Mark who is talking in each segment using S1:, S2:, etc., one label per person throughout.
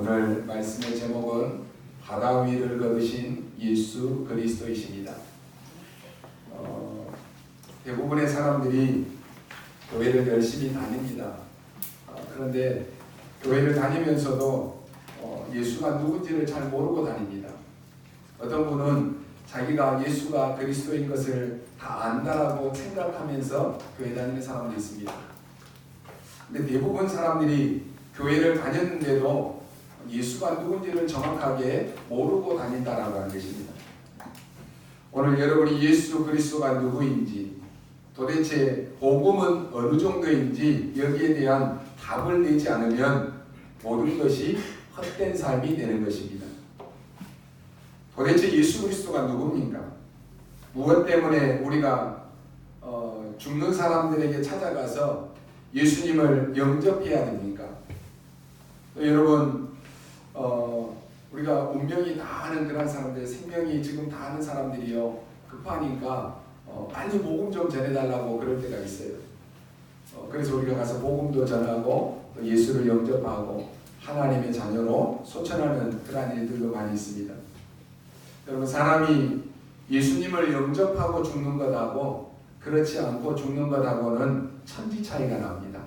S1: 오늘 말씀의 제목은 바다 위를 걸으신 예수 그리스도이십니다. 대부분의 사람들이 교회를 열심히 다닙니다. 그런데 교회를 다니면서도 예수가 누군지를 잘 모르고 다닙니다. 어떤 분은 자기가 예수가 그리스도인 것을 다 안다라고 생각하면서 교회 다니는 사람도 있습니다. 근데 대부분 사람들이 교회를 다녔는데도 예수가 누군지를 정확하게 모르고 다닌다라고 하는 것입니다. 오늘 여러분이 예수 그리스도가 누구인지, 도대체 복음은 어느 정도인지 여기에 대한 답을 내지 않으면 모든 것이 헛된 삶이 되는 것입니다. 도대체 예수 그리스도가 누굽니까? 무엇 때문에 우리가 죽는 사람들에게 찾아가서 예수님을 영접해야 됩니까? 여러분, 우리가 운명이 다 하는 그런 사람들, 생명이 지금 다 하는 사람들이요, 급하니까 빨리 복음 좀 전해달라고 그럴 때가 있어요. 그래서 우리가 가서 복음도 전하고 또 예수를 영접하고 하나님의 자녀로 소천하는 그런 일들도 많이 있습니다. 여러분, 사람이 예수님을 영접하고 죽는 것하고 그렇지 않고 죽는 것하고는 천지 차이가 납니다.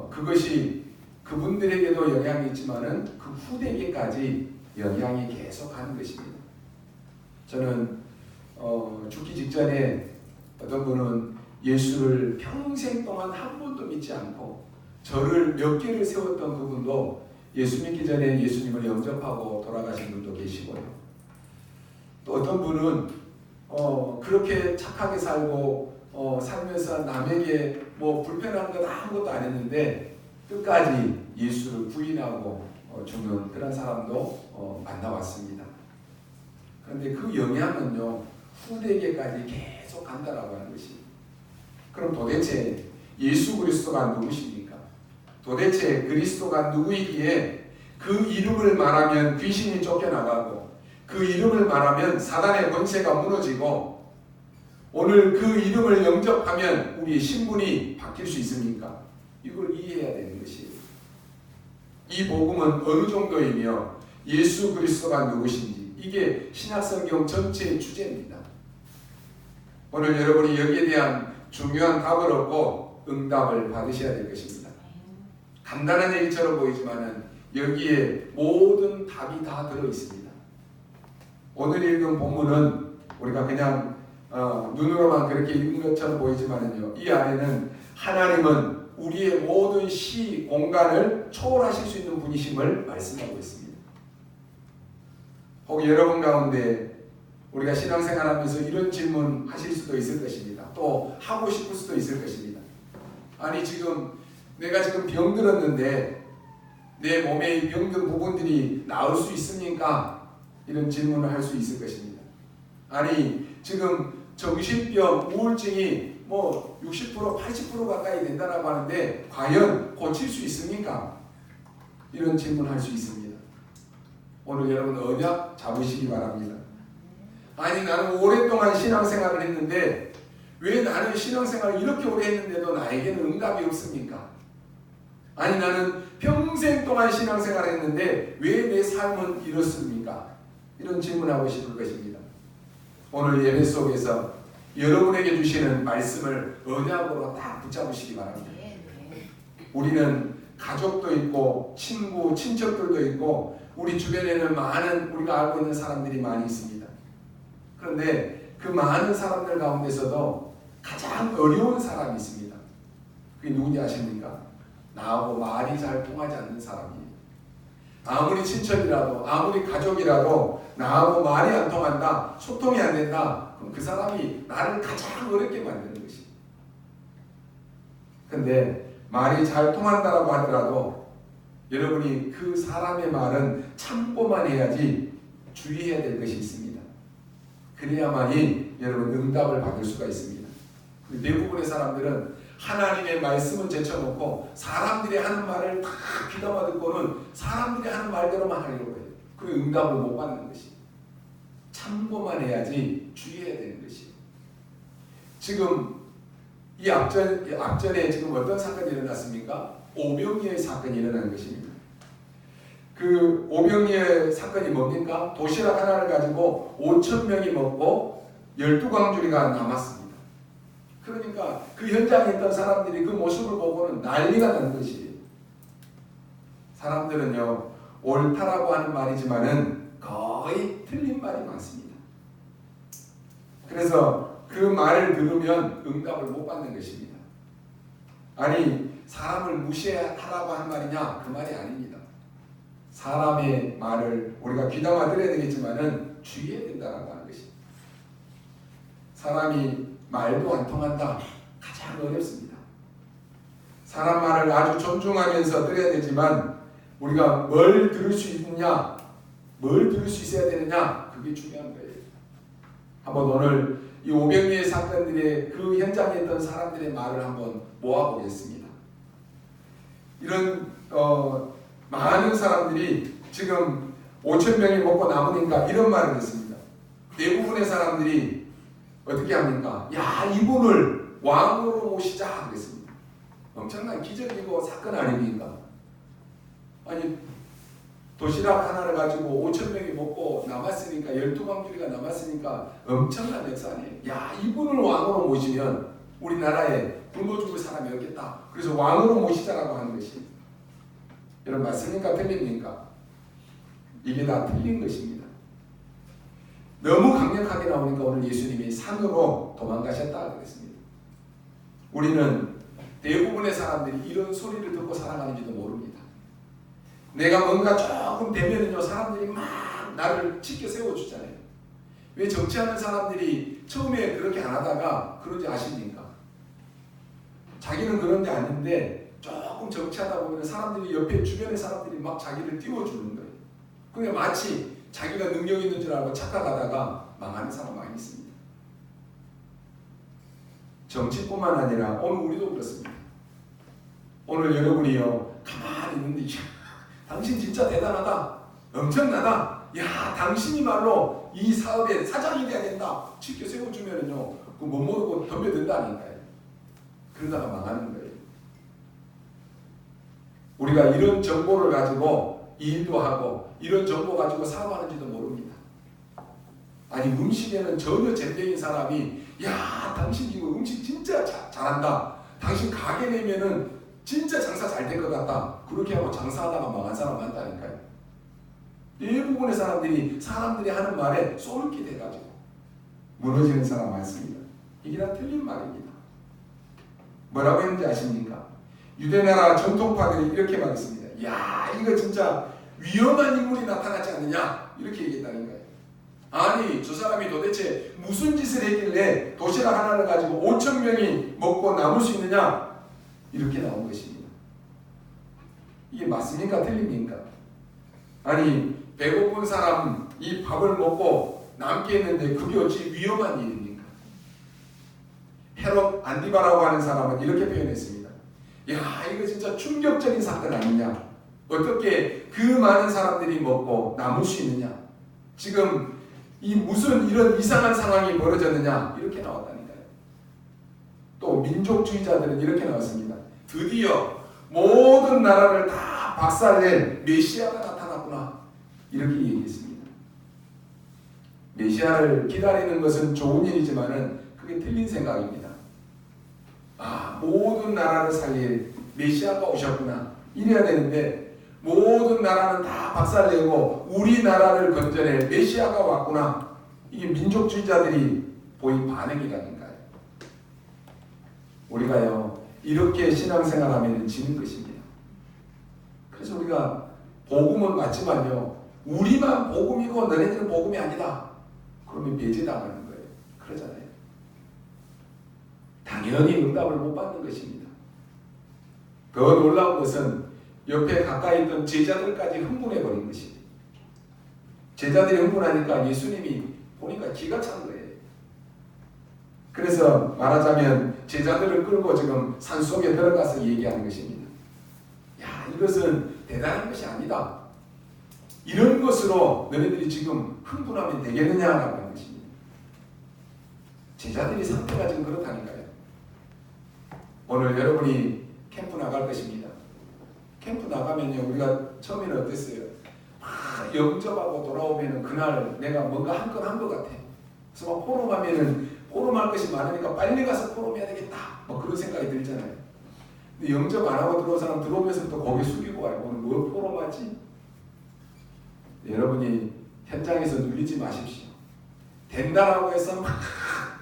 S1: 그것이 그분들에게도 영향이 있지만은 그 후대에게까지 영향이 계속 가는 것입니다. 저는 죽기 직전에 어떤 분은 예수를 평생 동안 한 번도 믿지 않고 저를 몇 개를 세웠던 그분도 예수 믿기 전에 예수님을 영접하고 돌아가신 분도 계시고요. 또 어떤 분은 그렇게 착하게 살고 살면서 남에게 뭐 불편한 것 아무것도 안 했는데 끝까지 예수를 부인하고 죽는 그런 사람도 만나왔습니다. 그런데 그 영향은요, 후대에게까지 계속 간다라고 하는 것입니다. 그럼 도대체 예수 그리스도가 누구십니까? 도대체 그리스도가 누구이기에 그 이름을 말하면 귀신이 쫓겨나가고 그 이름을 말하면 사단의 권세가 무너지고 오늘 그 이름을 영접하면 우리의 신분이 바뀔 수 있습니까? 이걸 이해해야 되는 것이에요. 이 복음은 어느 정도이며 예수 그리스도가 누구신지, 이게 신약성경 전체의 주제입니다. 오늘 여러분이 여기에 대한 중요한 답을 얻고 응답을 받으셔야 될 것입니다. 간단한 얘기처럼 보이지만은 여기에 모든 답이 다 들어 있습니다. 오늘 읽은 본문은 우리가 그냥 눈으로만 그렇게 읽는 것처럼 보이지만은요, 이 안에는 하나님은 우리의 모든 시, 공간을 초월하실 수 있는 분이심을 말씀하고 있습니다. 혹 여러분 가운데 우리가 신앙생활하면서 이런 질문 하실 수도 있을 것입니다. 또 하고 싶을 수도 있을 것입니다. 아니, 내가 지금 병들었는데 내 몸에 이 병든 부분들이 나을 수 있습니까? 이런 질문을 할 수 있을 것입니다. 아니, 지금 정신병, 우울증이 60%, 80% 가까이 된다고 하는데 과연 고칠 수 있습니까? 이런 질문을 할 수 있습니다. 오늘 여러분 언약 잡으시기 바랍니다. 아니, 나는 오랫동안 신앙생활을 했는데 왜 나는 신앙생활을 이렇게 오래 했는데도 나에게는 응답이 없습니까? 아니, 나는 평생 동안 신앙생활을 했는데 왜 내 삶은 이렇습니까? 이런 질문하고 싶을 것입니다. 오늘 예배 속에서 여러분에게 주시는 말씀을 언약으로 딱 붙잡으시기 바랍니다. 우리는 가족도 있고 친구, 친척들도 있고 우리 주변에는 많은 우리가 알고 있는 사람들이 많이 있습니다. 그런데 그 많은 사람들 가운데서도 가장 어려운 사람이 있습니다. 그게 누군지 아십니까? 나하고 말이 잘 통하지 않는 사람이에요. 아무리 친척이라도 아무리 가족이라도 나하고 말이 안 통한다, 소통이 안 된다, 그럼 그 사람이 나를 가장 어렵게 만드는 것이에요. 그런데 말이 잘 통한다라고 하더라도 여러분이 그 사람의 말은 참고만 해야지 주의해야 될 것이 있습니다. 그래야만이 여러분 응답을 받을 수가 있습니다. 대부분의 사람들은 하나님의 말씀을 제쳐놓고 사람들이 하는 말을 다 귀담아 듣고는 사람들이 하는 말대로만 하려고 해요. 그 응답을 못 받는 것이. 참고만 해야지 주의해야 되는 것이. 지금 이 앞전에 지금 어떤 사건이 일어났습니까? 오병이어의 사건이 일어난 것입니다. 그 오병이의 사건이 뭡니까? 도시락 하나를 가지고 5천 명이 먹고 12광주리가 남았습니다. 그러니까 그 현장에 있던 사람들이 그 모습을 보고는 난리가 난 것이에요. 사람들은요, 옳다라고 하는 말이지만은 거의 틀린 말이 많습니다. 그래서 그 말을 들으면 응답을 못 받는 것입니다. 아니, 사람을 무시하라고 한 말이냐? 그 말이 아닙니다. 사람의 말을 우리가 귀담아 들어야 되겠지만은 주의해야 된다라고 하는 것입니다. 사람이 말도 안 통한다. 가장 어렵습니다. 사람 말을 아주 존중하면서 들어야 되지만 우리가 뭘 들을 수 있느냐, 뭘 들을 수 있어야 되느냐, 그게 중요한 거예요. 한번 오늘 이 오병이의 사건들의 그 현장에 있던 사람들의 말을 한번 모아보겠습니다. 이런 많은 사람들이 지금 5천 명이 먹고 남으니까 이런 말을 했습니다. 대부분의 사람들이 어떻게 합니까? 야, 이분을 왕으로 모시자 그랬습니다. 엄청난 기적이고 사건 아닙니까? 아니, 도시락 하나를 가지고 5천 명이 먹고 남았으니까 12광주리가 남았으니까 엄청난 역사 아니에요. 야, 이분을 왕으로 모시면 우리나라에 굶어 죽을 사람이 없겠다. 그래서 왕으로 모시자라고 하는 것이, 여러분 맞습니까? 틀립니까? 이게 다 틀린 것입니다. 너무 강력하게 나오니까 오늘 예수님이 산으로 도망가셨다 그랬습니다. 우리는 대부분의 사람들이 이런 소리를 듣고 살아가는지도 모릅니다. 내가 뭔가 조금 되면은요, 사람들이 막 나를 치켜 세워주잖아요. 왜 정치하는 사람들이 처음에 그렇게 안 하다가 그런지 아십니까? 자기는 그런 게 아닌데 조금 정치하다 보면 사람들이 옆에 주변의 사람들이 막 자기를 띄워주는 거예요. 그게 마치 자기가 능력 있는 줄 알고 착각하다가 망하는 사람 많이 있습니다. 정치뿐만 아니라 오늘 우리도 그렇습니다. 오늘 여러분이요, 가만히 있는데 당신 진짜 대단하다, 엄청나다, 야, 당신이 말로 이 사업의 사장이 돼야 된다 치켜 세워주면은요, 그 못 모르고 덤벼든다니까요. 그러다가 망하는 거예요. 우리가 이런 정보를 가지고 일도 하고 이런 정보 가지고 사업하는지도 모릅니다. 아니, 음식에는 전혀 잼병인 사람이 야, 당신 이거 음식 진짜 잘한다, 당신 가게 내면은 진짜 장사 잘 될 것 같다, 그렇게 하고 장사하다가 망한 사람 많다니까요. 대부분의 사람들이 하는 말에 쏠게 돼가지고 무너지는 사람 많습니다. 이게 다 틀린 말입니다. 뭐라고 했는지 아십니까? 유대나라 정통파들이 이렇게 말했습니다. 야, 이거 진짜 위험한 인물이 나타나지 않느냐, 이렇게 얘기했다는 거예요. 아니, 저 사람이 도대체 무슨 짓을 했길래 도시락 하나를 가지고 5천 명이 먹고 남을 수 있느냐, 이렇게 나온 것입니다. 이게 맞습니까? 틀립니까? 아니, 배고픈 사람이 밥을 먹고 남게 했는데 그게 어찌 위험한 일입니까? 헤롯 안디바라고 하는 사람은 이렇게 표현했습니다. 야, 이거 진짜 충격적인 사건 아니냐? 어떻게 그 많은 사람들이 먹고 남을 수 있느냐? 지금 이 무슨 이런 이상한 상황이 벌어졌느냐? 이렇게 나왔다니까요. 또 민족주의자들은 이렇게 나왔습니다. 드디어 모든 나라를 다 박살낸 메시아가 나타났구나, 이렇게 얘기했습니다. 메시아를 기다리는 것은 좋은 일이지만은 그게 틀린 생각입니다. 아, 모든 나라를 살릴 메시아가 오셨구나, 이래야 되는데 모든 나라는 다 박살내고 우리나라를 건져낼 메시아가 왔구나, 이게 민족주의자들이 보인 반응이라니까요. 우리가요, 이렇게 신앙생활하면 지는 것입니다. 그래서 우리가 복음은 맞지만요, 우리만 복음이고 너네들은 복음이 아니다, 그러면 배제당하는 거예요. 그러잖아요. 당연히 응답을 못 받는 것입니다. 더 놀라운 것은 옆에 가까이 있던 제자들까지 흥분해버린 것입니다. 제자들이 흥분하니까 예수님이 보니까 기가 찬 거예요. 그래서 말하자면 제자들을 끌고 지금 산속에 들어가서 얘기하는 것입니다. 야, 이것은 대단한 것이 아니다, 이런 것으로 너희들이 지금 흥분하면 되겠느냐라고 하는 것입니다. 제자들이 상태가 지금 그렇다니까요. 오늘 여러분이 캠프 나갈 것입니다. 캠프 나가면요, 우리가 처음에는 어땠어요? 영접하고 돌아오면은 그날 내가 뭔가 한 건 한 것 같아. 그래서 막 포럼하면은 포럼할 것이 많으니까 빨리 가서 포럼해야 되겠다. 뭐 그런 생각이 들잖아요. 근데 영접 안 하고 들어온 사람 들어오면서 또 고개 숙이고 와요. 오늘 뭐 포럼하지? 여러분이 현장에서 눌리지 마십시오. 된다라고 해서 막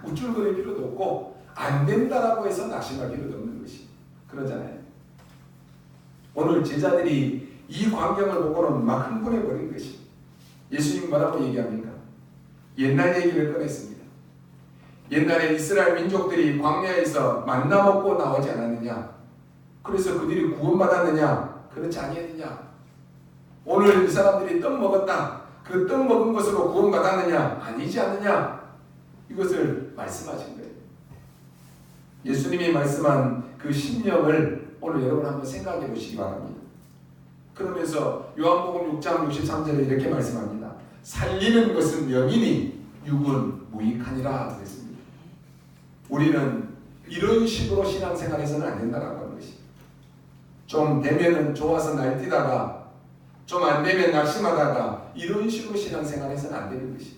S1: 우쭐거릴 필요도 없고 안 된다라고 해서 낙심할 필요도 없는 것이 그러잖아요. 오늘 제자들이 이 광경을 보고는 막 흥분해버린 것이 예수님 뭐라고 얘기합니까? 옛날 얘기를 꺼냈습니다. 옛날에 이스라엘 민족들이 광야에서 만나 먹고 나오지 않았느냐? 그래서 그들이 구원받았느냐? 그렇지 아니했느냐? 오늘 이 사람들이 떡 먹었다. 그 떡 먹은 것으로 구원받았느냐? 아니지 않느냐? 이것을 말씀하신 거예요. 예수님이 말씀한 그 신령을 오늘 여러분 한번 생각해 보시기 바랍니다. 그러면서 요한복음 6장 63절에 이렇게 말씀합니다. 살리는 것은 영이니 육은 무익하니라 그랬습니다. 우리는 이런 식으로 신앙생활해서는 안 된다라고 하는 것이. 좀 되면은 좋아서 날뛰다가 좀 안 되면 낙심하다가 이런 식으로 신앙생활해서는 안 되는 것이.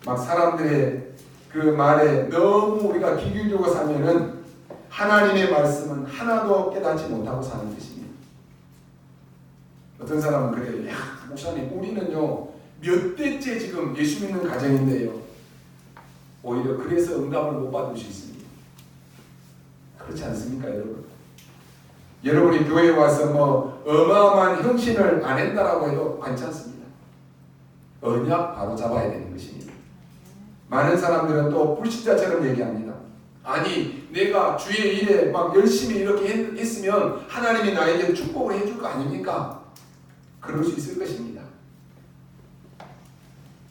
S1: 막 사람들의 그 말에 너무 우리가 귀 기울이고 살면은 하나님의 말씀은 하나도 깨닫지 못하고 사는 것입니다. 어떤 사람은 그래요. 야, 목사님 우리는요 몇 대째 지금 예수 믿는 가정인데요. 오히려 그래서 응답을 못 받을 수 있습니다. 그렇지 않습니까 여러분? 여러분이 교회에 와서 뭐 어마어마한 헌신을 안 한다라고 해도 괜찮습니다. 언약 바로 잡아야 되는 것입니다. 많은 사람들은 또 불신자처럼 얘기합니다. 아니 내가 주의 일에 막 열심히 이렇게 했으면 하나님이 나에게 축복을 해줄 거 아닙니까? 그럴 수 있을 것입니다.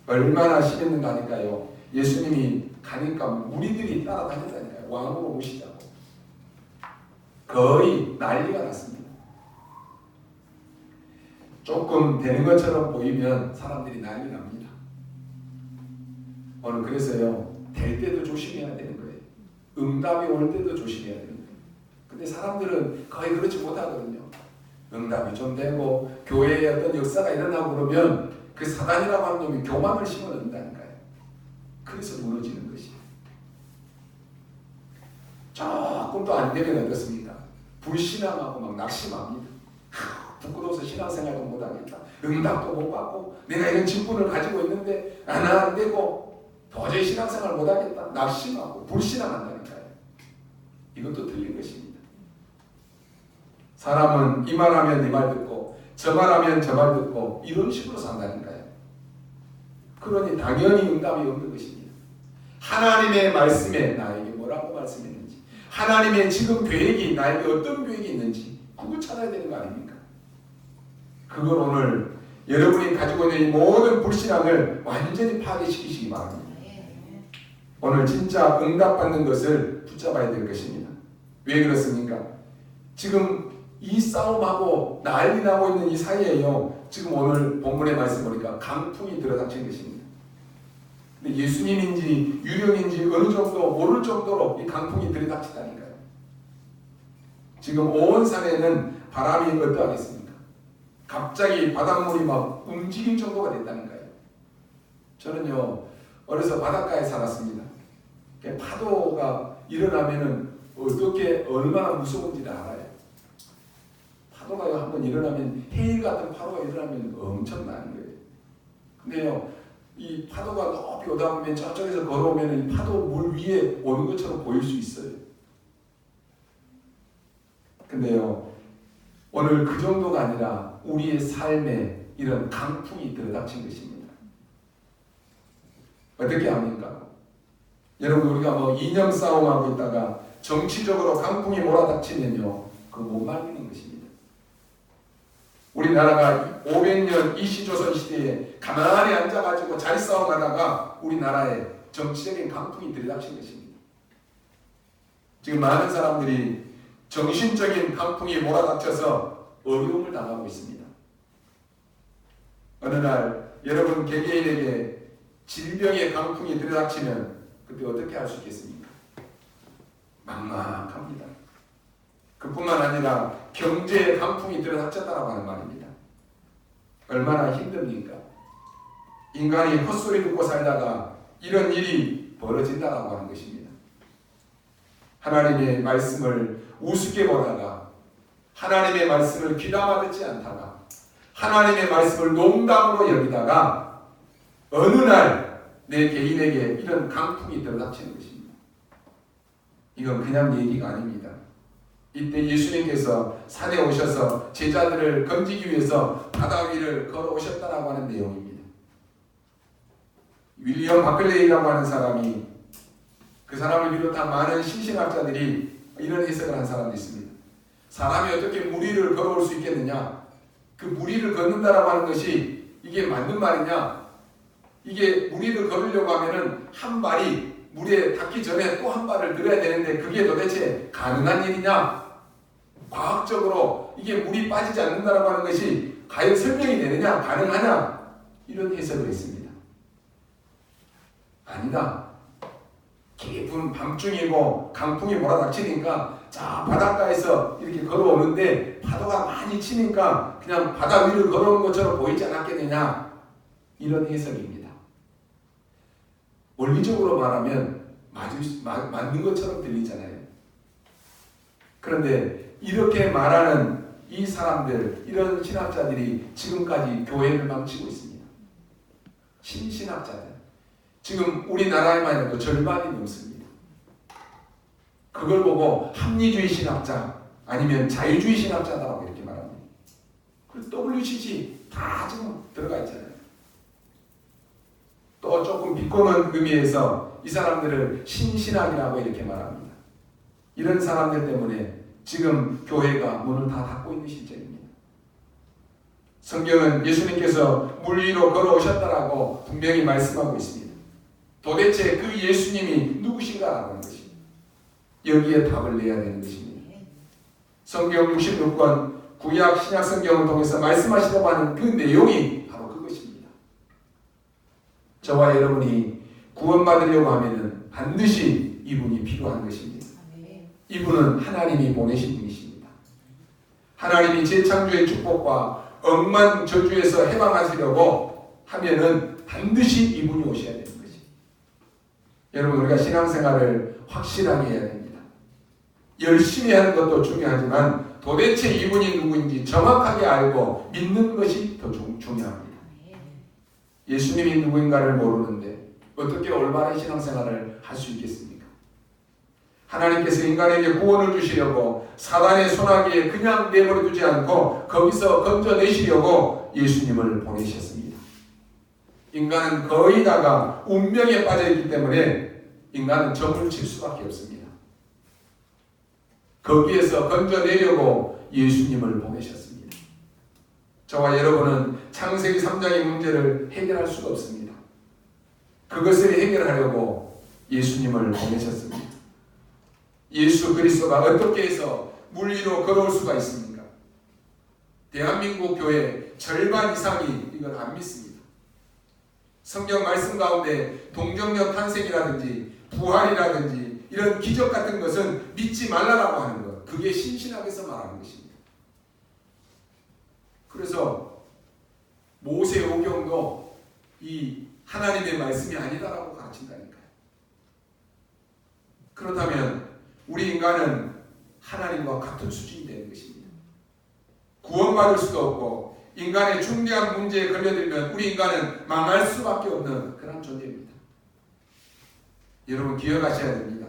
S1: 얼마나 심했는가 하니까요. 예수님이 가니까 무리들이 따라다녔다니까요. 왕으로 오시자고. 거의 난리가 났습니다. 조금 되는 것처럼 보이면 사람들이 난리 납니다. 오늘 그래서요. 될 때도 조심해야 되는 거예요. 응답이 올 때도 조심해야 되는 거예요. 근데 사람들은 거의 그렇지 못하거든요. 응답이 좀 되고 교회에 어떤 역사가 일어나고 그러면 그 사단이라고 하는 놈이 교만을 심어넣는다니까요. 그래서 무너지는 것이에요. 조금 또 안 되면 어떻습니까? 불신앙하고 막 낙심합니다. 부끄러워서 신앙생활도 못하겠다. 응답도 못 받고 내가 이런 직분을 가지고 있는데 안 되고 도저히 신앙생활 못하겠다. 낙심하고 불신앙한다니까요. 이것도 틀린 것입니다. 사람은 이 말하면 이 말 듣고 저 말하면 저 말 듣고 이런 식으로 산다니까요. 그러니 당연히 응답이 없는 것입니다. 하나님의 말씀에 나에게 뭐라고 말씀했는지 하나님의 지금 계획이 나에게 어떤 계획이 있는지 그걸 찾아야 되는 거 아닙니까? 그걸 오늘 여러분이 가지고 있는 이 모든 불신앙을 완전히 파괴시키시기 바랍니다. 오늘 진짜 응답받는 것을 붙잡아야 될 것입니다. 왜 그렇습니까? 지금 이 싸움하고 난리 나고 있는 이 사이에요. 지금 오늘 본문의 말씀 보니까 강풍이 들어닥친 것입니다. 근데 예수님인지 유령인지 어느 정도 모를 정도로 이 강풍이 들이닥치다니까요. 지금 온 산에는 바람이 어떠하겠습니까? 갑자기 바닷물이 막 움직일 정도가 됐다니까요. 저는요 어려서 바닷가에 살았습니다. 파도가 일어나면은 어떻게 얼마나 무서운지를 알아요. 파도가 한번 일어나면 해일 같은 파도가 일어나면 엄청나는 거예요. 근데요 이 파도가 높이 오다 보면 저쪽에서 걸어오면 이 파도 물 위에 오는 것처럼 보일 수 있어요. 근데요 오늘 그 정도가 아니라 우리의 삶에 이런 강풍이 들어닥친 것입니다. 어떻게 합니까? 여러분 우리가 뭐 이념 싸움하고 있다가 정치적으로 강풍이 몰아닥치면요 그거 못 말리는 것입니다. 우리나라가 500년 이시조선 시대에 가만히 앉아가지고 자리 싸움하다가 우리나라에 정치적인 강풍이 들이닥친 것입니다. 지금 많은 사람들이 정신적인 강풍이 몰아닥쳐서 어려움을 당하고 있습니다. 어느 날 여러분 개개인에게 질병의 강풍이 들이닥치면 그때 어떻게 할 수 있겠습니까? 막막합니다. 그뿐만 아니라 경제의 강풍이 들이닥쳤다라고 하는 말입니다. 얼마나 힘듭니까? 인간이 헛소리 듣고 살다가 이런 일이 벌어진다고 하는 것입니다. 하나님의 말씀을 우습게 보다가, 하나님의 말씀을 귀담아 듣지 않다가, 하나님의 말씀을 농담으로 여기다가 어느 날 내 개인에게 이런 강풍이 들어닥치는 것입니다. 이건 그냥 얘기가 아닙니다. 이때 예수님께서 산에 오셔서 제자들을 건지기 위해서 바다 위를 걸어오셨다라고 하는 내용입니다. 윌리엄 바클레이라고 하는 사람이, 그 사람을 비롯한 많은 신신학자들이 이런 해석을 한 사람도 있습니다. 사람이 어떻게 물 위를 걸어올 수 있겠느냐? 그 물 위를 걷는다라고 하는 것이 이게 맞는 말이냐? 이게 물 위를 걸으려고 하면은 한 발이 물에 닿기 전에 또 한 발을 들어야 되는데 그게 도대체 가능한 일이냐? 과학적으로 이게 물이 빠지지 않는다라고 하는 것이 과연 설명이 되느냐? 가능하냐? 이런 해석을 했습니다. 아니다. 깊은 밤중이고 강풍이 몰아닥치니까 저 바닷가에서 이렇게 걸어오는데 파도가 많이 치니까 그냥 바다 위를 걸어오는 것처럼 보이지 않았겠느냐? 이런 해석입니다. 원리적으로 말하면 맞는 것처럼 들리잖아요. 그런데 이렇게 말하는 이 사람들, 이런 신학자들이 지금까지 교회를 망치고 있습니다. 신신학자들. 지금 우리나라에만 해도 절반이 넘습니다. 그걸 보고 합리주의 신학자 아니면 자유주의 신학자다라고 이렇게 말합니다. 그리고 WCG 다 지금 들어가 있잖아요. 또 조금 비꼬는 의미에서 이 사람들을 신신학이라고 이렇게 말합니다. 이런 사람들 때문에 지금 교회가 문을 다 닫고 있는 실정입니다. 성경은 예수님께서 물 위로 걸어오셨다라고 분명히 말씀하고 있습니다. 도대체 그 예수님이 누구신가라고 하는 것입니다. 여기에 답을 내야 되는 것입니다. 성경 66권 구약 신약 성경을 통해서 말씀하시려고 하는 그 내용이 바로 그것입니다. 저와 여러분이 구원받으려고 하면은 반드시 이분이 필요한 것입니다. 이분은 하나님이 보내신 분이십니다. 하나님이 재창조의 축복과 억만 저주에서 해방하시려고 하면은 반드시 이분이 오셔야 됩니다. 여러분, 우리가 신앙생활을 확실하게 해야 됩니다. 열심히 하는 것도 중요하지만 도대체 이분이 누구인지 정확하게 알고 믿는 것이 더 중요합니다. 예수님이 누구인가를 모르는데 어떻게 올바른 신앙생활을 할 수 있겠습니까? 하나님께서 인간에게 구원을 주시려고 사단의 손아귀에 그냥 내버려 두지 않고 거기서 건져내시려고 예수님을 보내셨습니다. 인간은 거의 다가 운명에 빠져있기 때문에 인간은 점을 칠 수밖에 없습니다. 거기에서 건져내려고 예수님을 보내셨습니다. 저와 여러분은 창세기 3장의 문제를 해결할 수가 없습니다. 그것을 해결하려고 예수님을 보내셨습니다. 예수 그리스도가 어떻게 해서 물 위로 걸어올 수가 있습니까? 대한민국 교회 절반 이상이 이걸 안 믿습니다. 성경 말씀 가운데 동정녀 탄생이라든지 부활이라든지 이런 기적 같은 것은 믿지 말라라고 하는 것, 그게 신신학에서 말하는 것입니다. 그래서 모세오경도 이 하나님의 말씀이 아니다라고 가르친다니까요. 그렇다면 우리 인간은 하나님과 같은 수준이 되는 것입니다. 구원받을 수도 없고 인간의 중대한 문제에 걸려들면 우리 인간은 망할 수밖에 없는 그런 존재입니다. 여러분 기억하셔야 됩니다.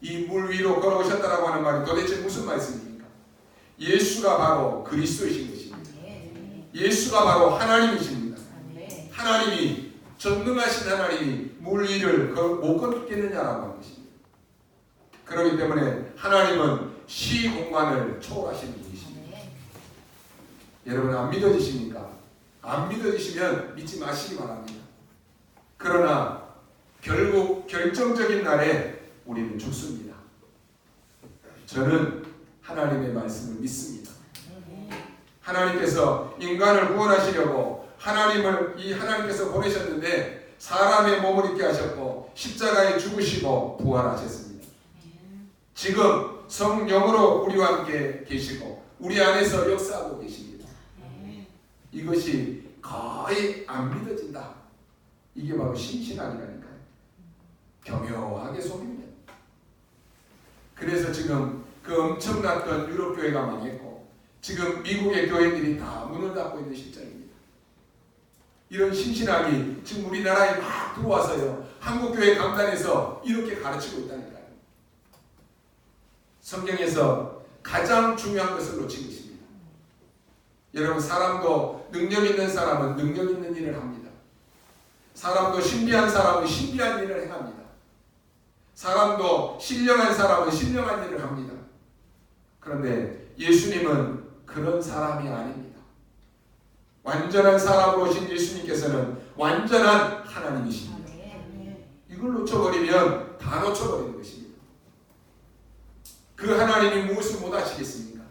S1: 이 물 위로 걸어오셨다라고 하는 말이 도대체 무슨 말씀입니까? 예수가 바로 그리스도이신 것입니다. 예수가 바로 하나님이십니다. 하나님이 전능하신 하나님이 물 위를 못 걷겠느냐라고 하는 것입니다. 그렇기 때문에 하나님은 시공간을 초월하시는 분이십니다. 여러분 안 믿어지십니까? 안 믿어지시면 믿지 마시기 바랍니다. 그러나 결국 결정적인 날에 우리는 죽습니다. 저는 하나님의 말씀을 믿습니다. 하나님께서 인간을 구원하시려고 하나님께서 보내셨는데 사람의 몸을 입게 하셨고 십자가에 죽으시고 부활하셨습니다. 지금 성령으로 우리와 함께 계시고 우리 안에서 역사하고 계십니다. 이것이 거의 안 믿어진다. 이게 바로 신신앙이라니까요. 교묘하게 속입니다. 그래서 지금 그 엄청났던 유럽 교회가 망했고 지금 미국의 교회들이 다 문을 닫고 있는 실정입니다. 이런 신신학이 지금 우리나라에 막 들어와서요. 한국교회 강단에서 이렇게 가르치고 있다니까요. 성경에서 가장 중요한 것을 놓친 것입니다. 여러분, 사람도 능력 있는 사람은 능력 있는 일을 합니다. 사람도 신비한 사람은 신비한 일을 행합니다. 사람도 신령한 사람은 신령한 일을 합니다. 그런데 예수님은 그런 사람이 아닙니다. 완전한 사람으로 오신 예수님께서는 완전한 하나님이십니다. 이걸 놓쳐버리면 다 놓쳐버리는 것입니다. 그 하나님이 무엇을 못하시겠습니까?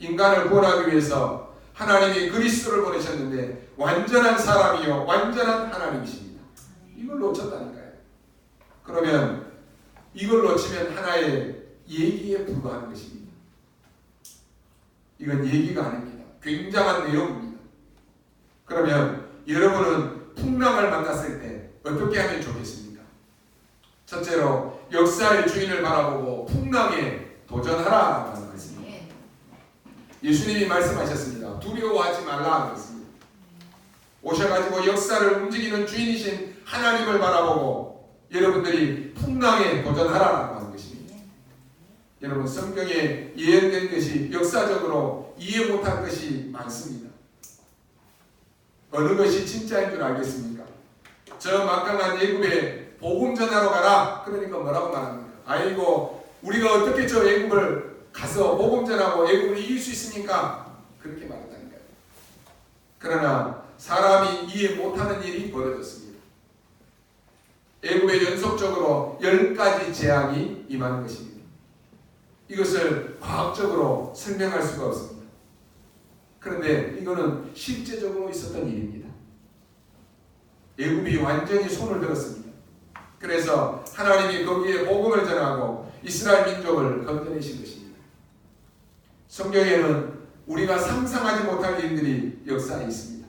S1: 인간을 구원하기 위해서 하나님이 그리스도를 보내셨는데 완전한 사람이요 완전한 하나님이십니다. 이걸 놓쳤다니까요. 그러면 이걸 놓치면 하나의 얘기에 불과한 것입니다. 이건 얘기가 아닙니다. 굉장한 내용입니다. 그러면 여러분은 풍랑을 만났을 때 어떻게 하면 좋겠습니까? 첫째로 역사의 주인을 바라보고 풍랑에 도전하라는 말씀입니다. 예수님이 말씀하셨습니다. 두려워하지 말라 그랬습니다. 오셔가지고 역사를 움직이는 주인이신 하나님을 바라보고 여러분들이 풍랑에 도전하라고 하는 것입니다. 여러분, 성경에 예언된 것이 역사적으로 이해 못할 것이 많습니다. 어느 것이 진짜인 줄 알겠습니까? 저 막강한 애굽에 복음 전하러 가라. 그러니까 뭐라고 말합니까? 아이고, 우리가 어떻게 저 애굽을 가서 복음 전하고 애굽을 이길 수 있습니까? 그렇게 말했다니까요. 그러나 사람이 이해 못하는 일이 벌어졌습니다. 애굽에 연속적으로 10가지 재앙이 임하는 것입니다. 이것을 과학적으로 설명할 수가 없습니다. 그런데 이거는 실제적으로 있었던 일입니다. 애굽이 완전히 손을 들었습니다. 그래서 하나님이 거기에 복음을 전하고 이스라엘 민족을 건져내신 것입니다. 성경에는 우리가 상상하지 못할 일들이 역사에 있습니다.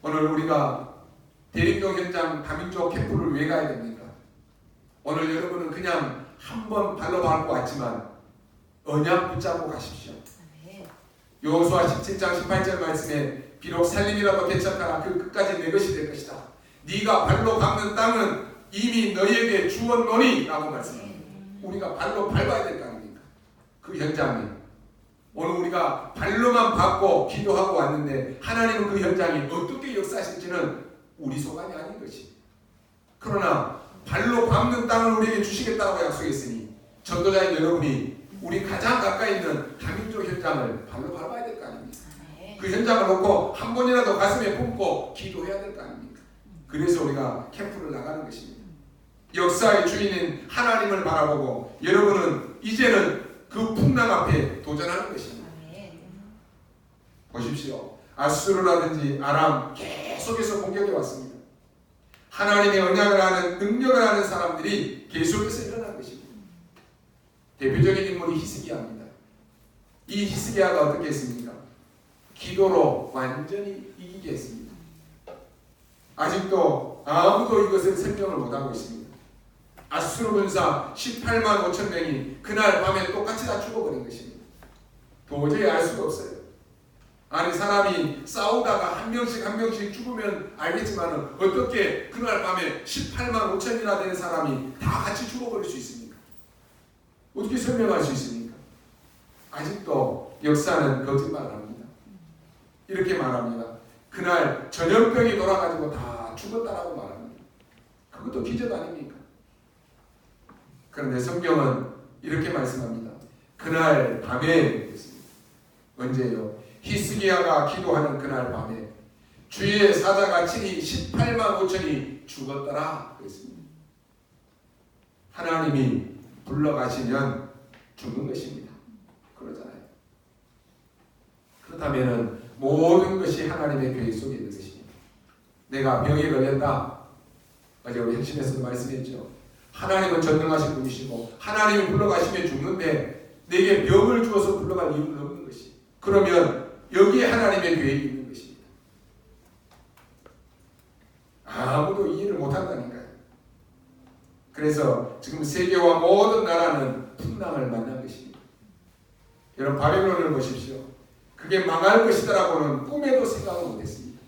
S1: 오늘 우리가 대림동 현장 다민족 캠프를 왜 가야 됩니까? 오늘 여러분은 그냥 한번 발로 밟고 왔지만 언약 붙잡고 가십시오. 여호수아 17장 18절 말씀에 비록 살림이라도 개척하라 그 끝까지 내 것이 될 것이다. 네가 발로 밟는 땅은 이미 너희에게 주었노니 라고 말씀합니다. 우리가 발로 밟아야 될 거 아닙니까? 그 현장에 오늘 우리가 발로만 밟고 기도하고 왔는데 하나님은 그 현장이 어떻게 역사하실지는 우리 소관이 아닌 것이. 그러나 발로 밟는 땅을 우리에게 주시겠다고 약속했으니 전도자인 여러분이 우리 가장 가까이 있는 다민족 현장을 발로 밟아야 될 거 아닙니까? 그 현장을 놓고 한 번이라도 가슴에 품고 기도해야 될 거 아닙니까? 그래서 우리가 캠프를 나가는 것입니다. 역사의 주인인 하나님을 바라보고 여러분은 이제는 그 풍랑 앞에 도전하는 것입니다. 보십시오. 아수르라든지 아람 계속해서 공격해 왔습니다. 하나님의 언약을 아는 능력을 아는 사람들이 계속해서 일어난 것입니다. 대표적인 인물이 히스기야입니다. 이 히스기야가 어떻게 했습니까? 기도로 완전히 이기게 했습니다. 아직도 아무도 이것을 설명을 못하고 있습니다. 아수르 군사 18만 5천 명이 그날 밤에 똑같이 다 죽어버린 것입니다. 도저히 알 수가 없어요. 아니, 사람이 싸우다가 한 명씩 죽으면 알겠지만 어떻게 그날 밤에 18만 5천이나 되는 사람이 다 같이 죽어버릴 수 있습니까? 어떻게 설명할 수 있습니까? 아직도 역사는 거짓말을 합니다. 이렇게 말합니다. 그날 전염병이 돌아가지고 다 죽었다라고 말합니다. 그것도 기적 아닙니까? 그런데 성경은 이렇게 말씀합니다. 그날 밤에 언제요? 히스기야가 기도하는 그날 밤에 주의 사자가 친히 18만 5천이 죽었더라 그랬습니다. 하나님이 불러가시면 죽는 것입니다. 그러잖아요. 그렇다면 모든 것이 하나님의 계획 속에 있는 것입니다. 내가 병에 걸렸다. 어제 우리 핵심에서도 말씀했죠. 하나님은 전능하신 분이시고 하나님이 불러가시면 죽는데 내게 병을 주어서 불러갈 이유는 없는 것이. 그러면 여기에 하나님의 계획이 있는 것입니다. 아무도 이해를 못한다니까요. 그래서 지금 세계와 모든 나라는 풍랑을 만난 것입니다. 여러분 바벨론을 보십시오. 그게 망할 것이다라고는 꿈에도 생각을 못했습니다.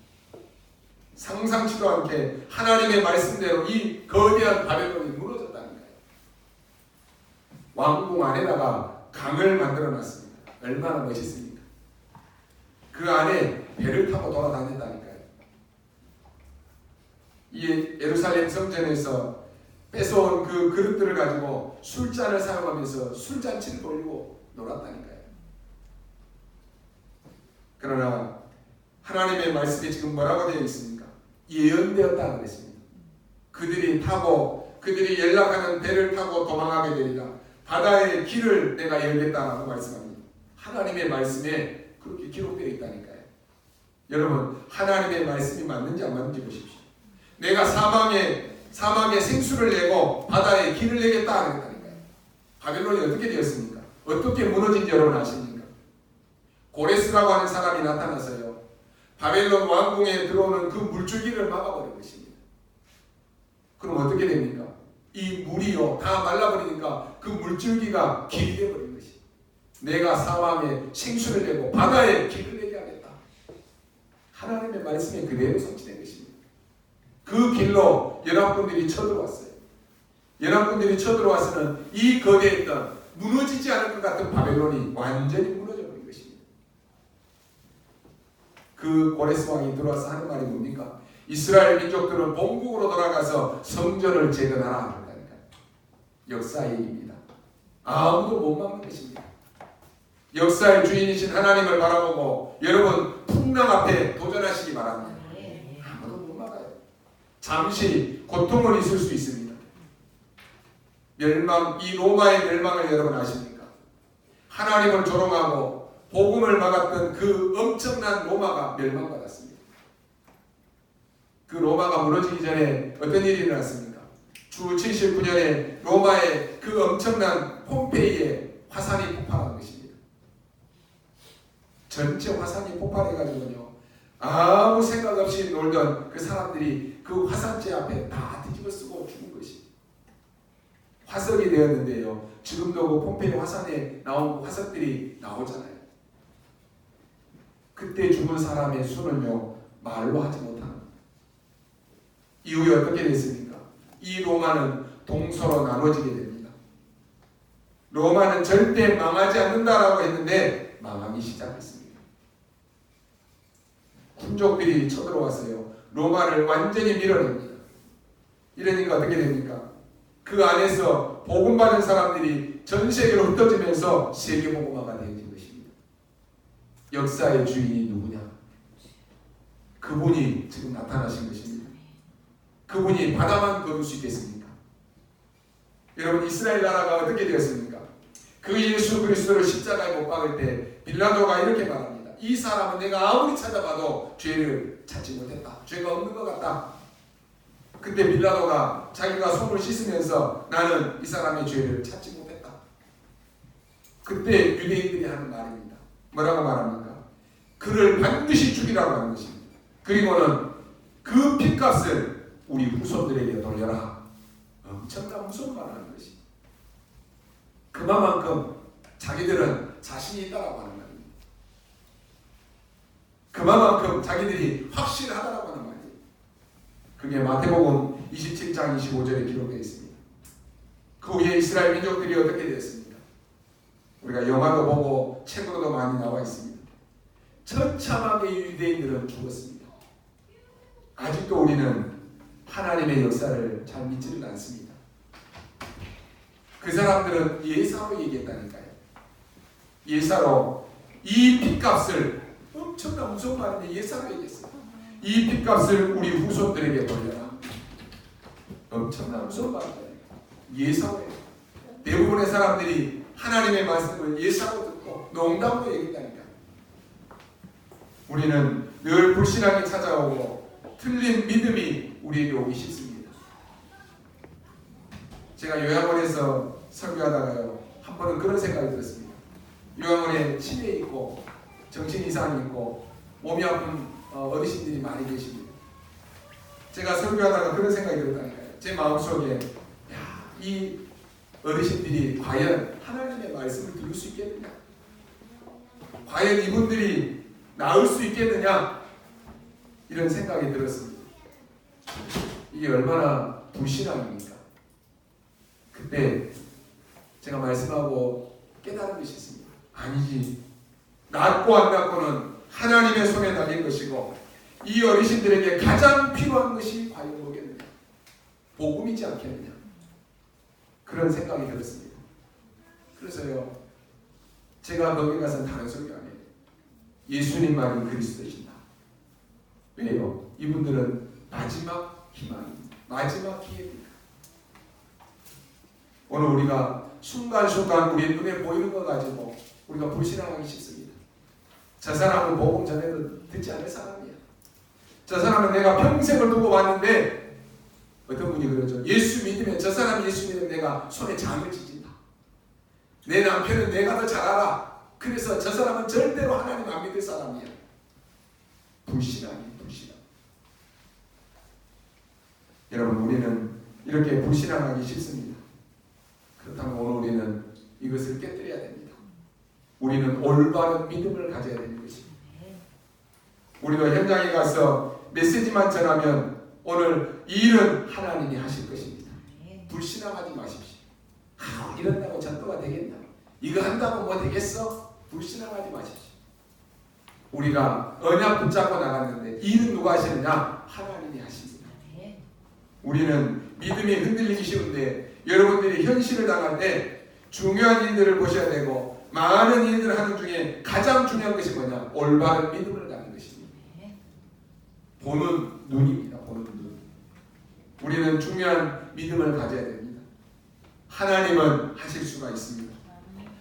S1: 상상치도 않게 하나님의 말씀대로 이 거대한 바벨론이 무너졌다니까요. 왕궁 안에다가 강을 만들어놨습니다. 얼마나 멋있습니까? 그 안에 배를 타고 돌아다녔다니까요. 이 예루살렘 성전에서 뺏어온 그 그릇들을 가지고 술잔을 사용하면서 술잔치를 돌리고 놀았다니까요. 그러나 하나님의 말씀이 지금 뭐라고 되어 있습니까? 예언되었다 그랬습니다. 그들이 연락하는 배를 타고 도망하게 되리라. 바다의 길을 내가 열겠다라고 말씀합니다. 하나님의 말씀에 그렇게 기록되어 있다니까요. 여러분 하나님의 말씀이 맞는지 안 맞는지 보십시오. 내가 사막에 생수를 내고 바다에 길을 내겠다 그랬다니까요. 바벨론이 어떻게 되었습니까? 어떻게 무너진지 여러분 아십니까? 고레스라고 하는 사람이 나타나서요. 바벨론 왕궁에 들어오는 그 물줄기를 막아버린 것입니다. 그럼 어떻게 됩니까? 이 물이요 다 말라버리니까 그 물줄기가 길이 되어버린 것이. 내가 사막에 생수를 내고 바다에 길을 내게 하겠다. 하나님의 말씀이 그대로 성취된 것입니다. 그 길로 연합군들이 쳐들어왔어요. 연합군들이 쳐들어와서는 이 거대했던 무너지지 않을 것 같은 바벨론이 완전히 무너져 버린 것입니다. 그 고레스 왕이 들어와서 하는 말이 뭡니까? 이스라엘 민족들은 본국으로 돌아가서 성전을 재건하라 한다니까. 역사의 일입니다. 아무도 못 막는 것입니다. 역사의 주인이신 하나님을 바라보고 여러분 풍랑 앞에 도전하시기 바랍니다. 아무도 못 막아요. 잠시 고통은 있을 수 있습니다. 이 로마의 멸망을 여러분 아십니까? 하나님을 조롱하고 복음을 막았던 그 엄청난 로마가 멸망받았습니다. 그 로마가 무너지기 전에 어떤 일이 일어났습니까? 주 79년에 로마의 그 엄청난 폼페이에 화산이 폭발한 것입니다. 전체 화산이 폭발해가지고요. 아무 생각 없이 놀던 그 사람들이 그 화산재 앞에 다 뒤집어쓰고 죽은 것이 화석이 되었는데요. 지금도 그 폼페이 화산에 나온 화석들이 나오잖아요. 그때 죽은 사람의 수는요 말로 하지 못하는. 이후에 어떻게 됐습니까? 이 로마는 동서로 나눠지게 됩니다. 로마는 절대 망하지 않는다라고 했는데 망하기 시작했습니다. 군족들이 쳐들어왔어요. 로마를 완전히 밀어냅니다. 이러니까 어떻게 됩니까? 그 안에서 복음받은 사람들이 전 세계로 흩어지면서 세계복음화가 되어진 것입니다. 역사의 주인이 누구냐? 그분이 지금 나타나신 것입니다. 그분이 바다만 걸을 수 있겠습니까? 여러분 이스라엘 나라가 어떻게 되었습니까? 그 예수 그리스도를 십자가에 못 박을 때 빌라도가 이렇게 말합니다. 이 사람은 내가 아무리 찾아봐도 죄를 찾지 못했다. 죄가 없는 것 같다. 그때 빌라도가 자기가 손을 씻으면서 나는 이 사람의 죄를 찾지 못했다. 그때 유대인들이 하는 말입니다. 뭐라고 말합니까? 그를 반드시 죽이라고 하는 것입니다. 그리고는 그 핏값을 우리 후손들에게 돌려라. 엄청난 무서운 말을 하는 것이. 그만큼 자기들은 자신이 있다라고 하는 말입니다. 그만큼 자기들이 확실하다라고 하는 말이에요. 그게 마태복음 27장 25절에 기록되어 있습니다. 그 후에 이스라엘 민족들이 어떻게 되었습니까? 우리가 영화도 보고 책으로도 많이 나와 있습니다. 처참하게 유대인들은 죽었습니다. 아직도 우리는 하나님의 역사를 잘 믿지는 않습니다. 그 사람들은 예사로 얘기했다니까요. 예사로 이 핏값을 엄청난 무서운 말인데 예사로 얘기했어요. 이 핏값을 우리 후손들에게 돌려라. 엄청난 무서운 말이에요. 예사로예요. 대부분의 사람들이 하나님의 말씀을 예사로 듣고 농담으로 얘기했다니까요. 우리는 늘 불신하게 찾아오고 틀린 믿음이 우리에게 오기 쉽습니다. 제가 요양원에서 설교하다가요 한 번은 그런 생각이 들었습니다. 요양원에 치매에 있고 정신 이상이 있고 몸이 아픈 어르신들이 많이 계십니다. 제가 설교하다가 그런 생각이 들었다니까요. 제 마음속에 이 어르신들이 과연 하나님의 말씀을 들을 수 있겠느냐? 과연 이분들이 나을 수 있겠느냐? 이런 생각이 들었습니다. 이게 얼마나 불신앙입니까? 그때 제가 말씀하고 깨달은 것이 있습니다. 아니지. 낫고 안 낫고는 하나님의 손에 달린 것이고 이 어르신들에게 가장 필요한 것이 과연 뭐겠느냐? 복음이지 않겠느냐? 그런 생각이 들었습니다. 그래서요, 제가 거기 가서 다른 설교 안 해요. 예수님만이 그리스도이신다. 왜요? 이분들은 마지막 희망입니다. 마지막 기회입니다. 오늘 우리가 순간순간 우리 눈에 보이는 거 가지고 우리가 불신앙하기 쉽습니다. 저 사람은 복음 전에도 듣지 않을 사람이야. 저 사람은 내가 평생을 두고 봤는데, 어떤 분이 그러죠. 예수 믿으면, 저 사람이 예수 믿으면 내가 손에 장을 찢는다. 내 남편은 내가 더 잘 알아. 그래서 저 사람은 절대로 하나님 안 믿을 사람이야. 불신앙이에요. 불신앙. 여러분, 우리는 이렇게 불신앙하기 쉽습니다. 그렇다면 오늘 우리는 이것을 깨뜨려야 됩니다. 우리는 올바른 믿음을 가져야 되는 것입니다. 우리도 현장에 가서 메시지만 전하면 오늘 이 일은 하나님이 하실 것입니다. 불신앙하지 마십시오. 이런다고 전도가 되겠나? 이거 한다고 뭐 되겠어? 불신앙하지 마십시오. 우리가 언약 붙잡고 나갔는데 이 일은 누가 하시느냐? 하나님이 하십니다. 우리는 믿음이 흔들리기 쉬운데 여러분들이 현실을 당할 때 중요한 일들을 보셔야 되고 많은 일들을 하는 중에 가장 중요한 것이 뭐냐? 올바른 믿음을 갖는 것입니다. 보는 눈입니다. 보는 눈. 우리는 중요한 믿음을 가져야 됩니다. 하나님은 하실 수가 있습니다.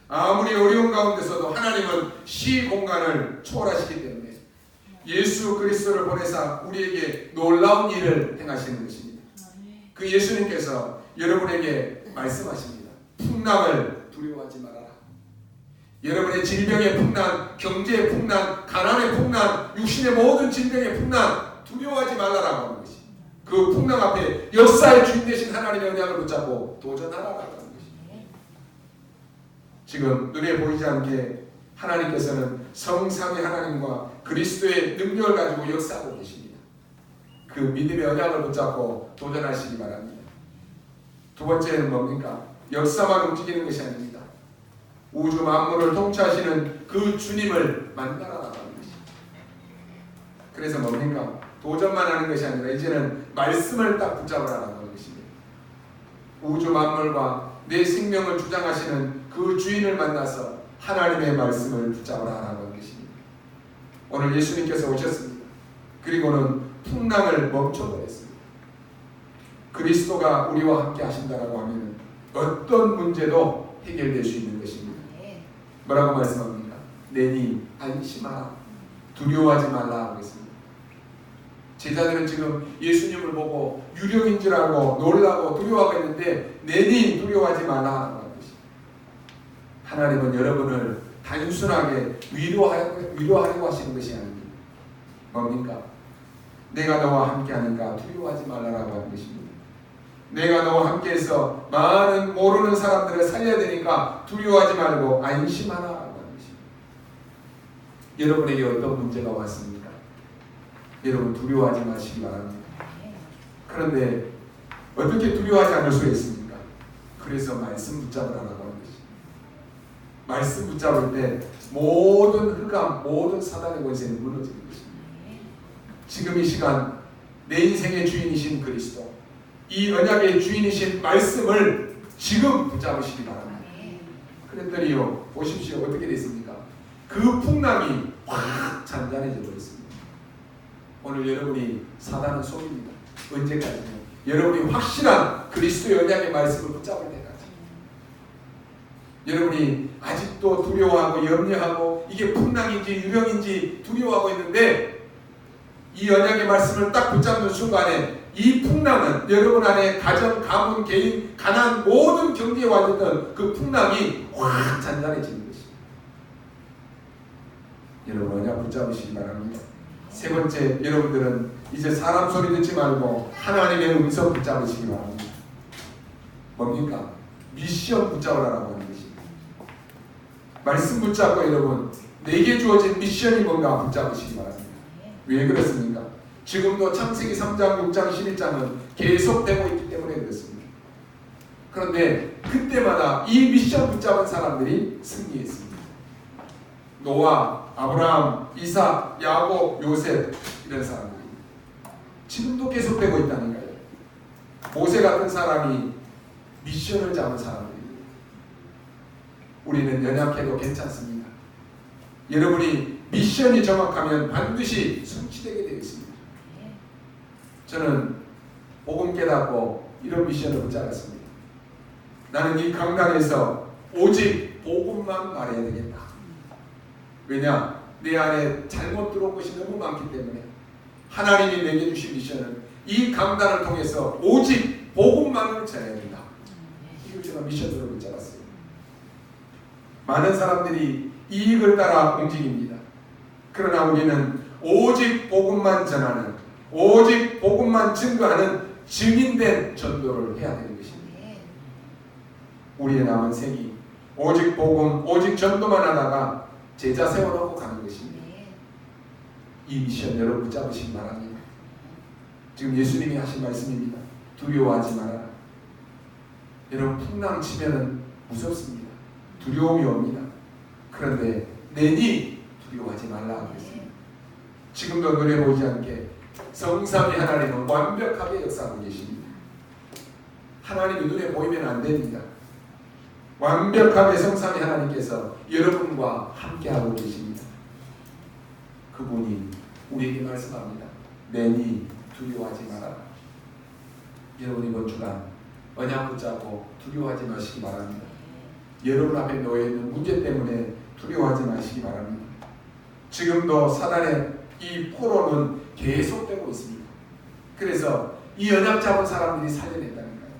S1: 아무리 어려운 가운데서도 하나님은 시 공간을 초월하시기 때문에 예수 그리스도를 보내사 우리에게 놀라운 일을 행하시는 것입니다. 그 예수님께서 여러분에게 말씀하십니다. 풍랑을 두려워하지 말아라. 여러분의 질병의 풍랑, 경제의 풍랑, 가난의 풍랑, 육신의 모든 질병의 풍랑 두려워하지 말라라고 하는 것입니다. 그 풍랑 앞에 역사의 주인 되신 하나님의 언약을 붙잡고 도전하라라고 하는 것입니다. 지금 눈에 보이지 않게 하나님께서는 성삼위 하나님과 그리스도의 능력을 가지고 역사하고 계십니다. 그 믿음의 언약을 붙잡고 도전하시기 바랍니다. 두 번째는 뭡니까? 역사만 움직이는 것이 아닙니다. 우주 만물을 통치하시는 그 주님을 만나라라고 하는 것입니다. 그래서 뭡니까? 도전만 하는 것이 아니라 이제는 말씀을 딱 붙잡으라라고 하는 것입니다. 우주 만물과 내 생명을 주장하시는 그 주인을 만나서 하나님의 말씀을 붙잡으라라고 하는 것입니다. 오늘 예수님께서 오셨습니다. 그리고는 풍랑을 멈춰버렸습니다. 그리스도가 우리와 함께 하신다라고 하면 어떤 문제도 해결될 수 있는 것입니다. 뭐라고 말씀합니까? 내니 안심하라. 두려워하지 말라 하고 있습니다. 제자들은 지금 예수님을 보고 유령인 줄 알고 놀라고 두려워하고 있는데 내니 두려워하지 말라 하는 것입니다. 하나님은 여러분을 단순하게 위로하려고 하시는 것이 아닙니다. 뭡니까? 내가 너와 함께하니까 두려워하지 말라라고 하는 것입니다. 내가 너와 함께해서 많은 모르는 사람들을 살려야 되니까 두려워하지 말고 안심하라라고 하는 것입니다. 여러분에게 어떤 문제가 왔습니까? 여러분 두려워하지 마시기 바랍니다. 그런데 어떻게 두려워하지 않을 수가 있습니까? 그래서 말씀 붙잡으라고 하는 것입니다. 말씀 붙잡을 때 모든 흑암, 모든 사단의 권세는 무너지는 것입니다. 지금 이 시간 내 인생의 주인이신 그리스도, 이 언약의 주인이신 말씀을 지금 붙잡으시기 바랍니다. 그랬더니요, 보십시오. 어떻게 됐습니까? 그 풍랑이 확 잔잔해져 버렸습니다. 오늘 여러분이 사단은 속입니다. 언제까지요? 여러분이 확실한 그리스도의 언약의 말씀을 붙잡을 때까지. 여러분이 아직도 두려워하고 염려하고 이게 풍랑인지 유령인지 두려워하고 있는데 이 언약의 말씀을 딱 붙잡는 순간에 이 풍랑은 여러분 안에 가정, 가문, 개인, 가난 모든 경제에 와있던 그 풍랑이 확 잔잔해지는 것입니다. 여러분 언약 붙잡으시기 바랍니다. 세 번째, 여러분들은 이제 사람 소리 듣지 말고 하나님의 음성 붙잡으시기 바랍니다. 뭡니까? 미션 붙잡으라고 하는 것입니다. 말씀 붙잡고 여러분 내게 주어진 미션이 뭔가 붙잡으시기 바랍니다. 왜 그렇습니까? 지금도 창세기 3장, 6장, 11장은 계속되고 있기 때문에 그렇습니다. 그런데 그때마다 이 미션 붙잡은 사람들이 승리했습니다. 노아, 아브라함, 이삭, 야곱, 요셉 이런 사람들이 지금도 계속되고 있다니까요. 모세 같은 사람이 미션을 잡은 사람들입니다. 우리는 연약해도 괜찮습니다. 여러분이 미션이 정확하면 반드시 성취되게 되어 있습니다. 저는 복음 깨닫고 이런 미션을 붙잡았습니다. 나는 이 강단에서 오직 복음만 말해야 되겠다. 왜냐? 내 안에 잘못 들어온 것이 너무 많기 때문에 하나님이 내게 주신 미션은 이 강단을 통해서 오직 복음만을 전해야 된다. 이걸 제가 미션으로 붙잡았어요. 많은 사람들이 이익을 따라 움직입니다. 그러나 우리는 오직 복음만 전하는, 오직 복음만 증거하는 증인된 전도를 해야 되는 것입니다. 우리의 남은 생이 오직 복음, 오직 전도만 하다가 제자 세워놓고 가는 것입니다. 이 미션 여러분 붙잡으시기 바랍니다. 지금 예수님이 하신 말씀입니다. 두려워하지 말아라. 여러분 풍랑 치면은 무섭습니다. 두려움이 옵니다. 그런데 내니 두려워하지 말라 그랬습니다. 지금도 눈에 보이지 않게 성삼위 하나님은 완벽하게 역사하고 계십니다. 하나님이 눈에 보이면 안 됩니다. 완벽하게 성삼위 하나님께서 여러분과 함께하고 계십니다. 그분이 우리에게 말씀합니다. 내니 두려워하지 말아라. 여러분 이번 주간 언약 붙잡고 두려워하지 마시기 바랍니다. 여러분 앞에 놓여있는 문제 때문에 두려워하지 마시기 바랍니다. 지금도 사단의 이 포로는 계속되고 있습니다. 그래서 이 언약 잡은 사람들이 살려냈다는 거예요.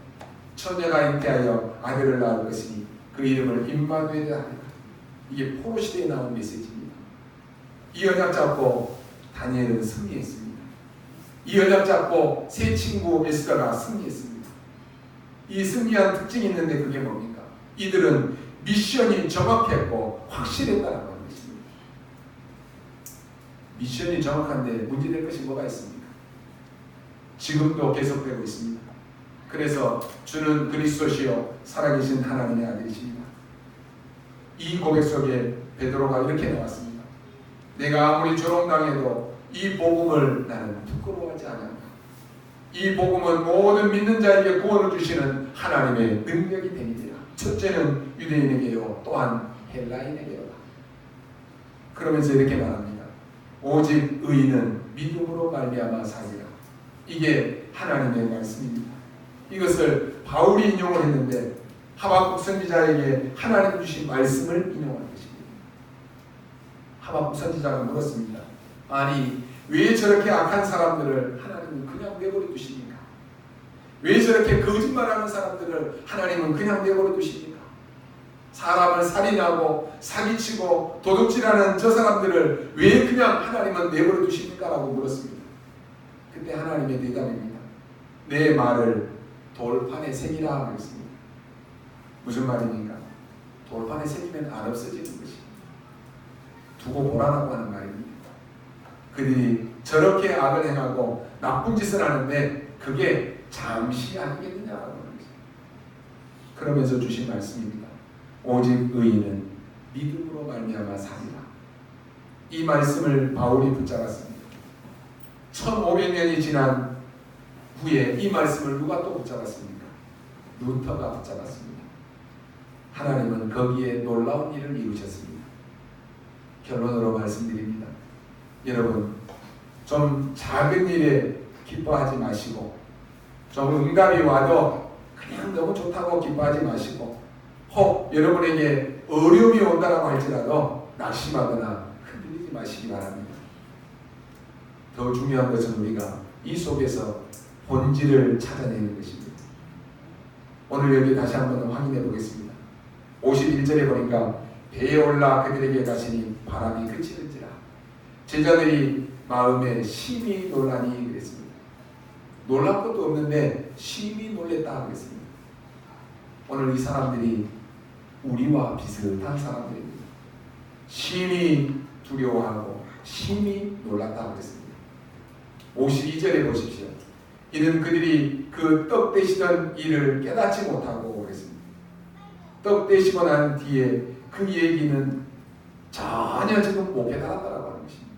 S1: 처녀가 잉태하여 아들을 낳을 것이니 그 이름을 임마누엘이라 하리라. 이게 포로 시대에 나온 메시지입니다. 이 언약 잡고 다니엘은 승리했습니다. 이 언약 잡고 세 친구 에스더가 승리했습니다. 이 승리한 특징이 있는데 그게 뭡니까? 이들은 미션이 정확했고 확실했다는 것입니다. 미션이 정확한데 문제될 것이 뭐가 있습니까? 지금도 계속되고 있습니다. 그래서 주는 그리스도시요 살아계신 하나님의 아들이십니다. 이 고백 속에 베드로가 이렇게 나왔습니다. 내가 아무리 조롱당해도 이 복음을 나는 부끄러워하지 않는다. 이 복음은 모든 믿는 자에게 구원을 주시는 하나님의 능력이 됩니다. 첫째는 유대인에게요 또한 헬라인에게요. 그러면서 이렇게 말합니다. 오직 의인은 믿음으로 말미암아 사리라. 이게 하나님의 말씀입니다. 이것을 바울이 인용을 했는데 하박국 선지자에게 하나님 주신 말씀을 인용한 것입니다. 하박국 선지자가 물었습니다. 아니 왜 저렇게 악한 사람들을 하나님은 그냥 내버려 두십니까? 왜 저렇게 거짓말하는 사람들을 하나님은 그냥 내버려 두십니까? 사람을 살인하고 사기치고 도둑질하는 저 사람들을 왜 그냥 하나님은 내버려 두십니까? 라고 물었습니다. 그때 하나님의 대답입니다. 내 말을 돌판에 새기라 그랬습니다. 무슨 말입니까? 돌판에 새기면 안 없어지는 것입니다. 두고 보라라고 하는 말입니다. 그들이 저렇게 악을 행하고 나쁜 짓을 하는데 그게 잠시 아니겠느냐라고 하는 것입니다. 그러면서 주신 말씀입니다. 오직 의인은 믿음으로 말미암아 사리라. 이 말씀을 바울이 붙잡았습니다. 1500년이 지난 후에 이 말씀을 누가 또 붙잡았습니까? 루터가 붙잡았습니다. 하나님은 거기에 놀라운 일을 이루셨습니다. 결론으로 말씀드립니다. 여러분 좀 작은 일에 기뻐하지 마시고 좀 응답이 와도 그냥 너무 좋다고 기뻐하지 마시고 혹 여러분에게 어려움이 온다고 할지라도 낙심하거나 흔들리지 마시기 바랍니다. 더 중요한 것은 우리가 이 속에서 본질을 찾아내는 것입니다. 오늘 여기 다시 한번 확인해 보겠습니다. 51절에 보니까 배에 올라 그들에게 가시니 바람이 그치는지라. 제자들이 마음에 심히 놀라니 그랬습니다. 놀랄 것도 없는데 심히 놀랬다 그랬습니다. 오늘 이 사람들이 우리와 비슷한 사람들입니다. 심히 두려워하고 심히 놀랐다 그랬습니다. 52절에 보십시오. 이는 그들이 그 떡 대시던 일을 깨닫지 못하고 그랬습니다. 떡 대시고 난 뒤에 그 얘기는 전혀 지금 못 깨달았다라고 하는 것입니다.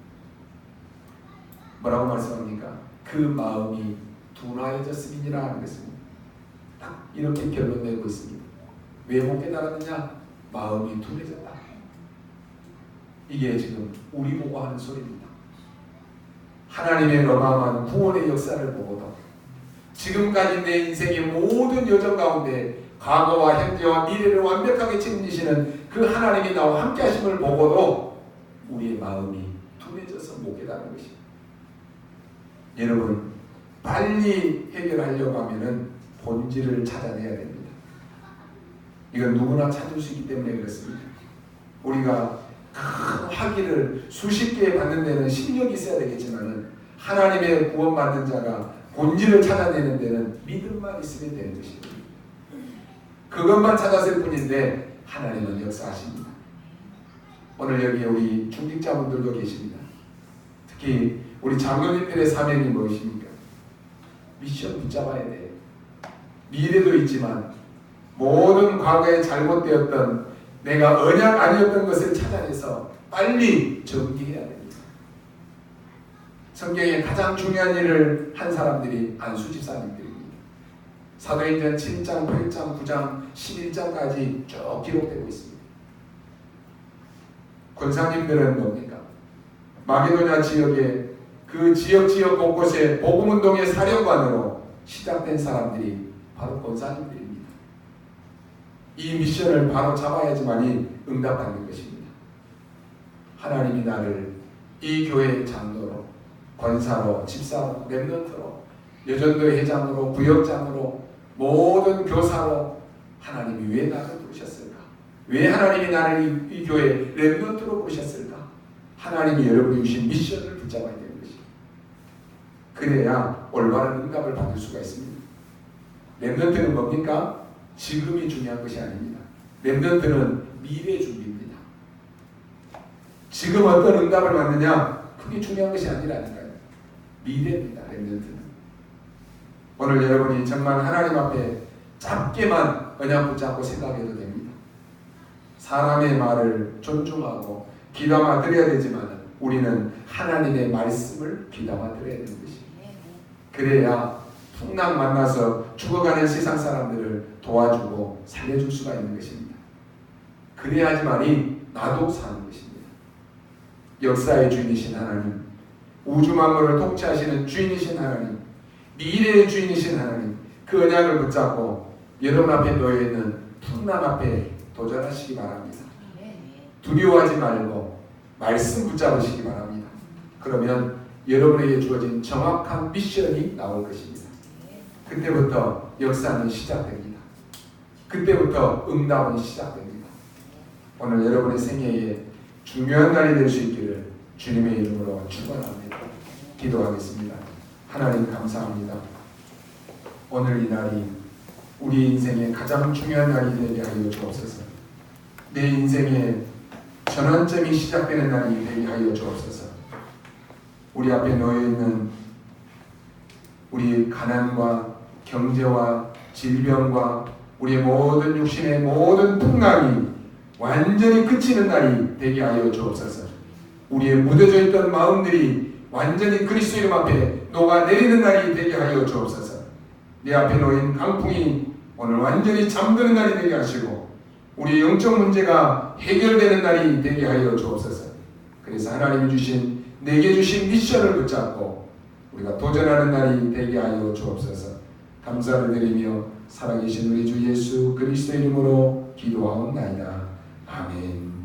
S1: 뭐라고 말씀합니까? 그 마음이 둔하여졌음이니라 하는 것입니다. 딱 이렇게 결론 내고 있습니다. 왜 못 깨달았느냐? 마음이 둔해졌다. 이게 지금 우리 보고 하는 소리입니다. 하나님의 어마어마한 구원의 역사를 보고도 지금까지 내 인생의 모든 여정 가운데 과거와 현재와 미래를 완벽하게 책임지시는 그 하나님이 나와 함께 하심을 보고도 우리의 마음이 둔해져서 못 깨달은 것입니다. 여러분, 빨리 해결하려고 하면은 본질을 찾아내야 됩니다. 이건 누구나 찾을 수 있기 때문에 그렇습니다. 우리가 큰 화기를 수십 개 받는 데는 실력이 있어야 되겠지만은 하나님의 구원받는 자가 본질을 찾아내는 데는 믿음만 있으면 되는 것입니다. 그것만 찾았을 뿐인데 하나님은 역사하십니다. 오늘 여기 우리 중직자분들도 계십니다. 특히 우리 장로님들의 사명이 무엇입니까? 미션 붙잡아야 돼요. 미래도 있지만 모든 과거에 잘못되었던 내가 언약 아니었던 것을 찾아내서 빨리 정리해야 됩니다. 성경에 가장 중요한 일을 한 사람들이 안수 집사님들입니다. 사도행전 7장, 8장, 9장, 11장까지 쭉 기록되고 있습니다. 권사님들은 뭡니까? 마게도냐 지역에 그 지역 곳곳에 복음운동의 사령관으로 시작된 사람들이 바로 권사님들입니다. 이 미션을 바로 잡아야지만이 응답받는 것입니다. 하나님이 나를 이 교회의 장로로, 권사로, 집사로, 렘넌트로, 여전도 회장으로, 부역장으로, 모든 교사로 하나님이 왜 나를 부르셨을까? 왜 하나님이 나를 이 교회 렘넌트로 부르셨을까? 하나님이 여러분이 주신 미션을 붙잡아야 되는 것입니다. 그래야 올바른 응답을 받을 수가 있습니다. 렘넌트는 뭡니까? 지금이 중요한 것이 아닙니다. 렘넌트는 미래 준비입니다. 지금 어떤 응답을 받느냐 그게 중요한 것이 아니라니까요. 미래입니다. 렘넌트는. 오늘 여러분이 정말 하나님 앞에 짧게만 언약 붙잡고 생각해도 됩니다. 사람의 말을 존중하고 귀담아 들어야 되지만 우리는 하나님의 말씀을 귀담아 들어야 되는 것입니다. 그래야 풍랑 만나서 죽어가는 세상 사람들을 도와주고 살려줄 수가 있는 것입니다. 그래야지만이 나도 사는 것입니다. 역사의 주인이신 하나님, 우주 만물을 통치하시는 주인이신 하나님, 미래의 주인이신 하나님, 그 언약을 붙잡고 여러분 앞에 놓여있는 풍랑 앞에 도전하시기 바랍니다. 두려워하지 말고 말씀 붙잡으시기 바랍니다. 그러면 여러분에게 주어진 정확한 미션이 나올 것입니다. 그때부터 역사는 시작됩니다. 그때부터 응답은 시작됩니다. 오늘 여러분의 생애에 중요한 날이 될 수 있기를 주님의 이름으로 축원합니다. 기도하겠습니다. 하나님 감사합니다. 오늘 이 날이 우리 인생의 가장 중요한 날이 되게 하여 주옵소서. 내 인생의 전환점이 시작되는 날이 되게 하여 주옵소서. 우리 앞에 놓여있는 우리 가난과 경제와 질병과 우리의 모든 육신의 모든 풍랑이 완전히 그치는 날이 되게 하여 주옵소서. 우리의 무뎌져 있던 마음들이 완전히 그리스도 이름 앞에 녹아내리는 날이 되게 하여 주옵소서. 내 앞에 놓인 강풍이 오늘 완전히 잠드는 날이 되게 하시고 우리의 영적 문제가 해결되는 날이 되게 하여 주옵소서. 그래서 하나님이 주신 내게 주신 미션을 붙잡고 우리가 도전하는 날이 되게 하여 주옵소서. 감사를 드리며 살아계신 우리 주 예수 그리스도 이름으로 기도하옵나이다. 아멘.